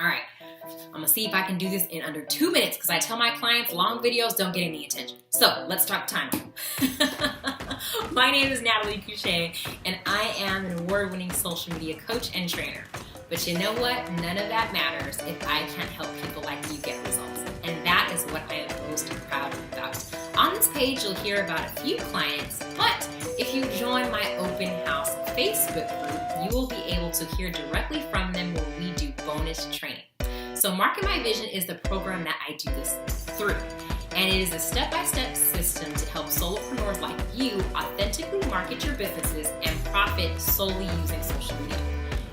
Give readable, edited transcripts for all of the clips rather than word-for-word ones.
All right, I'm gonna see if I can do this in under 2 minutes because I tell my clients long videos don't get any attention. So let's start the timer. My name is Natalie Couché, and I am an award-winning social media coach and trainer. But you know what? None of that matters if I can't help people like you get results. And that is what I am most proud about. On this page, you'll hear about a few clients, but if you join my open house Facebook group, you will be able to hear directly from them when we do bonus training. So Market My Vision is the program that I do this through. And it is a step-by-step system to help solopreneurs like you authentically market your businesses and profit solely using social media.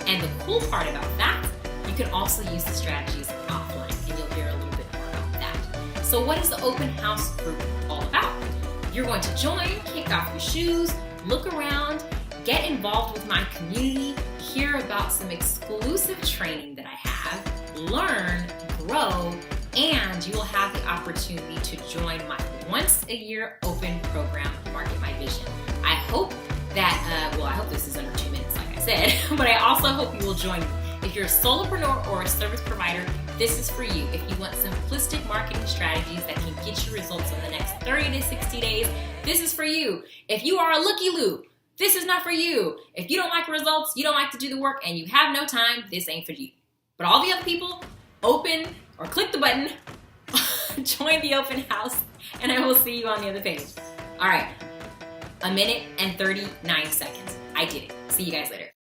And the cool part about that, you can also use the strategies offline, and you'll hear a little bit more about that. So what is the open house group all about? You're going to join, kick off your shoes, look around, get involved with my community, hear about some exclusive training that I have, learn, grow, and you will have the opportunity to join my once-a-year open program, Market My Vision. I hope that, I hope this is under 2 minutes, like I said, but I also hope you will join me. If you're a solopreneur or a service provider, this is for you. If you want simplistic marketing strategies that can get you results in the next 30 to 60 days, this is for you. If you are a looky-loo, this is not for you. If you don't like results, you don't like to do the work, and you have no time, this ain't for you. But all the other people, open or click the button, join the open house, and I will see you on the other page. All right, 1 minute and 39 seconds. I did it. See you guys later.